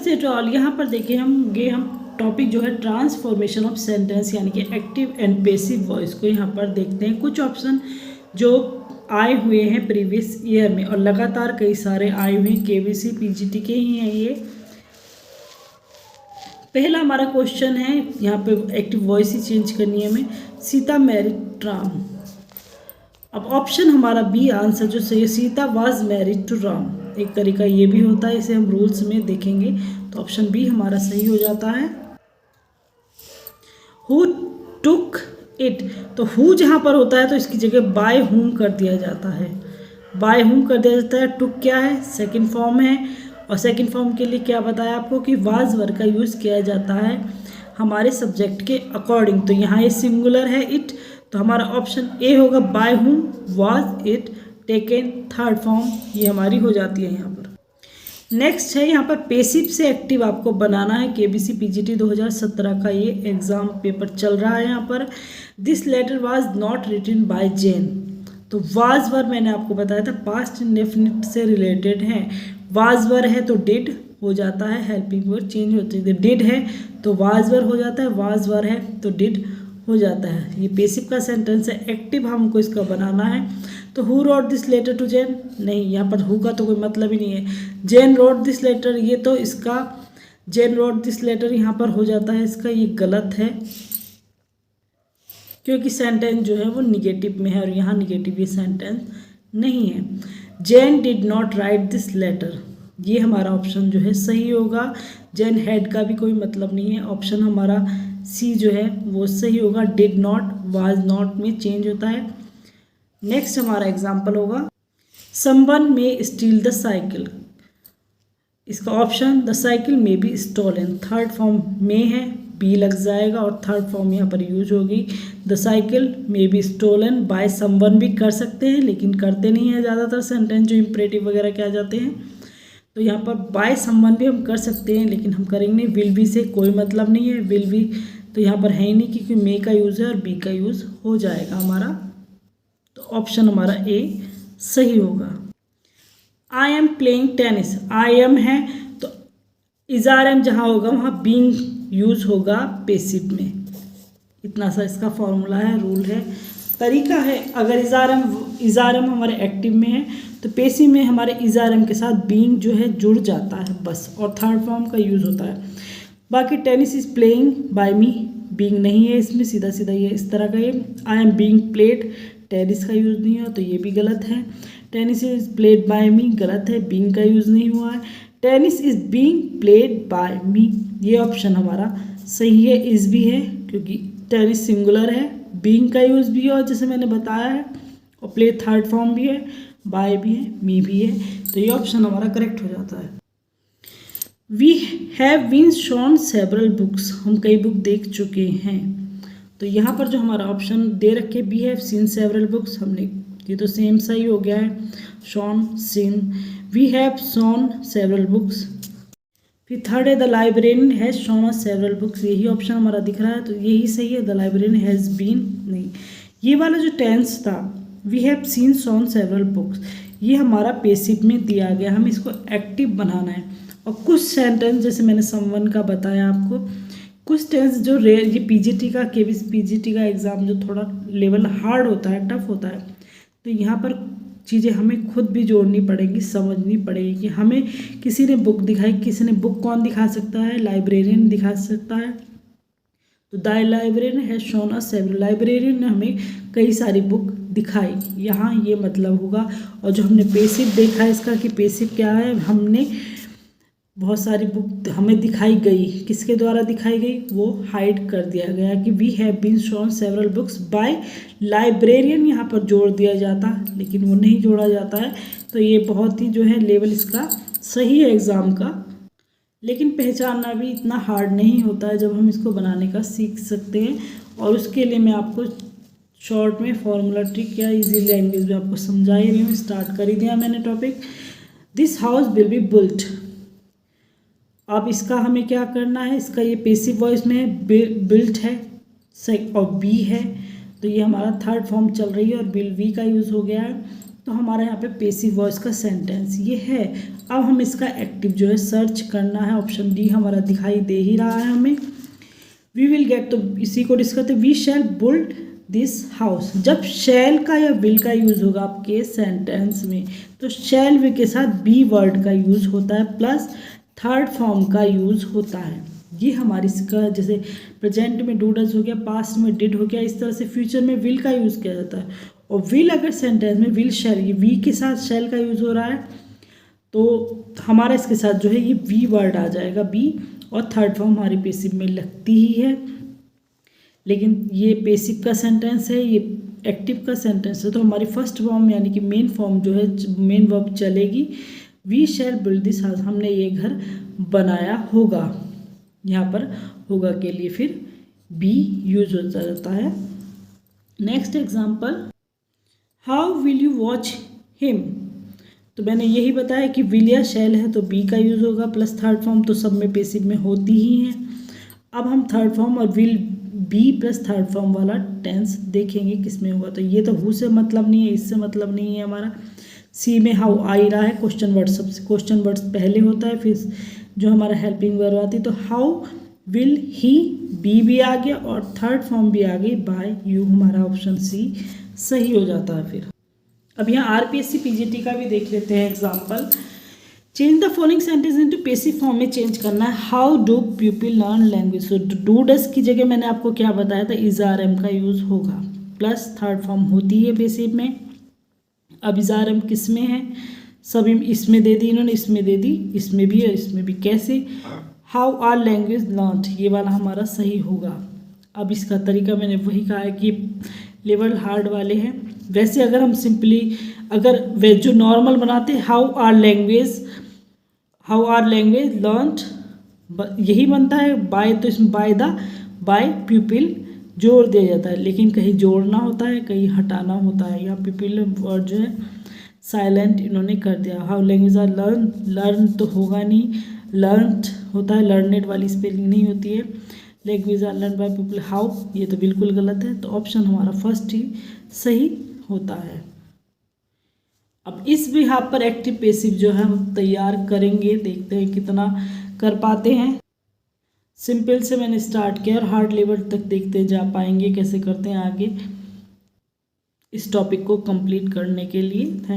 नमस्ते to all. यहाँ पर देखिए हम टॉपिक जो है ट्रांसफॉर्मेशन ऑफ सेंटेंस यानी कि एक्टिव एंड पैसिव वॉइस को यहाँ पर देखते हैं। कुछ ऑप्शन जो आए हुए हैं प्रीवियस ईयर में और लगातार कई सारे आए हुए हैं, केबीसी पीजीटी के ही हैं ये। पहला हमारा क्वेश्चन है, यहाँ पे एक्टिव वॉइस ही चेंज करनी है हमें। सीता मैरिड राम। अब ऑप्शन हमारा बी आंसर जो सही है, Sita was married to Ram. एक तरीका ये भी होता है, इसे हम रूल्स में देखेंगे तो ऑप्शन बी हमारा सही हो जाता है। हु टुक इट, तो हु जहाँ पर होता है तो इसकी जगह बाय हुम कर दिया जाता है। बाय हुम कर दिया जाता है। टुक क्या है, सेकंड फॉर्म है, और सेकंड फॉर्म के लिए क्या बताया आपको कि वाज वर्ड का यूज़ किया जाता है हमारे सब्जेक्ट के अकॉर्डिंग। तो यहाँ ये सिंगुलर है इट, तो हमारा ऑप्शन ए होगा by whom was it taken, third form ये हमारी हो जाती है यहाँ पर। नेक्स्ट है यहाँ पर पैसिव से एक्टिव आपको बनाना है। केबीसी पीजीटी 2017 का ये एग्जाम पेपर चल रहा है यहाँ पर। This letter was not written by Jain, तो वाज वर्ड मैंने आपको बताया था पास्ट इंडेफिनिट से रिलेटेड है। वाज वर्ड है तो डिड हो जाता है, हेल्पिंग वर्ड चेंज होते हैं। डिड है तो वाज वर्ड हो जाता है, वाज वर्ड है तो डिड हो जाता है। ये पैसिव का सेंटेंस है। एक्टिव हमको इसका बनाना है, तो who wrote this letter to Jain, नहीं यहाँ पर हु का तो कोई मतलब ही नहीं है। जैन रोट दिस लेटर, ये तो इसका जैन रोट दिस लेटर यहाँ पर हो जाता है इसका, ये गलत है क्योंकि सेंटेंस जो है वो निगेटिव में है और यहाँ निगेटिव ये सेंटेंस नहीं है। Jain did not write this letter, ये हमारा ऑप्शन जो है सही होगा। जैन हैड का भी कोई मतलब नहीं है, ऑप्शन हमारा सी जो है वो सही होगा। डिड नॉट वाज नॉट में चेंज होता है। नेक्स्ट हमारा एग्जाम्पल होगा, समवन में स्टील द साइकिल। इसका ऑप्शन द साइकिल में बी स्टोलन, थर्ड फॉर्म में है, बी लग जाएगा और थर्ड फॉर्म यहाँ पर यूज होगी। द साइकिल में बी स्टोलन बाय समवन भी कर सकते हैं, लेकिन करते नहीं हैं ज़्यादातर सेंटेंस जो इम्परेटिव वगैरह के आ जाते हैं। तो यहाँ पर बाय समवन भी हम कर सकते हैं, लेकिन हम करेंगे नहीं। विल बी से कोई मतलब नहीं है, विल बी तो यहाँ पर है ही नहीं क्योंकि मे का यूज़ है और बी का यूज़ हो जाएगा हमारा। तो ऑप्शन हमारा ए सही होगा। I am playing tennis, I am है तो इज आर एम जहाँ होगा वहाँ बीइंग यूज होगा पैसिव में। इतना सा इसका फॉर्मूला है, रूल है, तरीका है। अगर इज आर एम हमारे एक्टिव में है तो पैसिव में हमारे इज आर एम के साथ बीइंग जो है जुड़ जाता है बस, और थर्ड फॉर्म का यूज़ होता है। बाकी tennis is playing by me, being नहीं है इसमें, सीधा सीधा ये इस तरह का ये। I am being played, tennis का यूज़ नहीं है तो ये भी गलत है। Tennis is played by me गलत है, बीइंग का यूज़ नहीं हुआ है। Tennis is being played by me, ये ऑप्शन हमारा सही है। इज भी है क्योंकि टेनिस सिंगुलर है, बीइंग का यूज़ भी है और जैसे मैंने बताया है, और प्ले थर्ड फॉर्म भी है, बाय भी है, मी भी है, तो ये ऑप्शन हमारा करेक्ट हो जाता है। We have been shown several books, हम कई बुक देख चुके हैं। तो यहाँ पर जो हमारा ऑप्शन दे रखे we have seen several books, हमने ये तो सेम सही हो गया है। Shown seen, we have shown several books. फिर थर्ड है the librarian has shown several books, यही ऑप्शन हमारा दिख रहा है तो यही सही है। द लाइब्रेरियन हैज़ बीन नहीं, ये वाला जो टेंस था we have seen shown several books, ये हमारा पैसिव में दिया गया, हमें इसको एक्टिव बनाना है। और कुछ सेंटेंस जैसे मैंने समवन का बताया आपको, कुछ टेंस जो ये पीजीटी का केबीसी पीजीटी का एग्ज़ाम जो थोड़ा लेवल हार्ड होता है, टफ होता है, तो यहाँ पर चीज़ें हमें खुद भी जोड़नी पड़ेगी, समझनी पड़ेगी कि हमें किसी ने बुक दिखाई, किसी ने बुक कौन दिखा सकता है, लाइब्रेरियन दिखा सकता है। तो the librarian has shown us several, librarian ने हमें कई सारी बुक दिखाई, यहाँ ये मतलब होगा। और जो हमने पैसिव देखा है इसका कि पैसिव क्या है, हमने बहुत सारी बुक हमें दिखाई गई, किसके द्वारा दिखाई गई, वो हाइड कर दिया गया कि we have been shown several books by librarian, यहाँ पर जोड़ दिया जाता लेकिन वो नहीं जोड़ा जाता है। तो ये बहुत ही जो है लेवल इसका सही है एग्ज़ाम का, लेकिन पहचानना भी इतना हार्ड नहीं होता है जब हम इसको बनाने का सीख सकते हैं। और उसके लिए मैं आपको शॉर्ट में फॉर्मूला ट्रिक या इजी लैंग्वेज में आपको समझा ही रही हूँ, स्टार्ट कर ही दिया मैंने topic. This house will be built, अब इसका हमें क्या करना है, इसका ये पैसिव वॉइस में बिल्ट है और बी है, तो ये हमारा थर्ड फॉर्म चल रही है और विल बी का यूज़ हो गया है। तो हमारा यहाँ पे पेसिव वॉइस का सेंटेंस ये है। अब हम इसका एक्टिव जो है सर्च करना है। ऑप्शन डी हमारा दिखाई दे ही रहा है हमें। वी विल गेट, तो इसी को डिस्कस करते, we shall build this house. जब शैल का या विल का यूज़ होगा आपके सेंटेंस में, तो शैल वे के साथ बी वर्ड का यूज़ होता है प्लस थर्ड फॉर्म का यूज़ होता है। ये हमारी इसका जैसे प्रेजेंट में डू डज हो गया, पास्ट में डिड हो गया, इस तरह से फ्यूचर में विल का यूज़ किया जाता है। और विल अगर सेंटेंस में विल शैल, ये वी के साथ शैल का यूज़ हो रहा है, तो हमारा इसके साथ जो है ये वी वर्ड आ जाएगा, बी, और थर्ड फॉर्म हमारी पेसिव में लगती ही है। लेकिन ये पेसिव का सेंटेंस है, ये एक्टिव का सेंटेंस है, तो हमारी फर्स्ट फॉर्म यानी कि मेन फॉर्म जो है, मेन वर्ब चलेगी। We shall build this house, हमने ये घर बनाया होगा। यहाँ पर होगा के लिए फिर बी यूज हो जाता है। Next example, how will you watch him. तो मैंने यही बताया कि विल या शैल है तो बी का यूज़ होगा प्लस थर्ड फॉर्म, तो सब में पेसिव में होती ही है। अब हम थर्ड फॉर्म और will be plus third form वाला टेंस देखेंगे किस में होगा। तो ये तो हु से मतलब नहीं है, इससे मतलब नहीं है हमारा। सी में हाउ आ ही रहा है, क्वेश्चन वर्ड सबसे, क्वेश्चन वर्ड पहले होता है, फिर जो हमारा हेल्पिंग वर्ब आती है। तो हाउ विल ही, बी भी आ गया और थर्ड फॉर्म भी आ गई बाय यू, हमारा ऑप्शन सी सही हो जाता है। फिर अब यहाँ आरपीएससी पीजीटी का भी देख लेते हैं example. Change the following sentence into passive form में चेंज करना है। How do people learn language. So do does की जगह मैंने आपको क्या बताया था, इज आर एम का यूज़ होगा प्लस थर्ड फॉर्म होती है पेसिव में। अब इज आर एम किस में है, सभी इसमें दे दी इन्होंने, इसमें दे दी, इसमें भी और इसमें भी। कैसे, हाउ आर लैंग्वेज लर्नड, ये वाला हमारा सही होगा। अब इसका तरीका मैंने वही कहा है कि लेवल हार्ड वाले हैं। वैसे अगर हम सिंपली अगर वे जो नॉर्मल बनाते हैं, हाउ आर लैंग्वेज लर्नड, यही बनता है बाय, तो इसमें बाय पीपल जोड़ दिया जाता है, लेकिन कहीं जोड़ना होता है कहीं हटाना होता है। यहाँ पीपल वर्ड जो है साइलेंट इन्होंने कर दिया। हाउ लैंग्वेज आर लर्न तो होगा नहीं, लर्नड होता है, लर्नेड वाली स्पेलिंग नहीं होती है। Language are learn by people, how ये तो बिल्कुल गलत है, तो ऑप्शन हमारा फर्स्ट ही सही होता है। अब इस बिहाफ पर एक्टिव पेसिव जो है हम तैयार करेंगे, देखते हैं कितना कर पाते हैं। सिंपल से मैंने स्टार्ट किया और हार्ड लेवल तक देखते जा पाएंगे कैसे करते हैं आगे इस टॉपिक को कंप्लीट करने के लिए। थैंक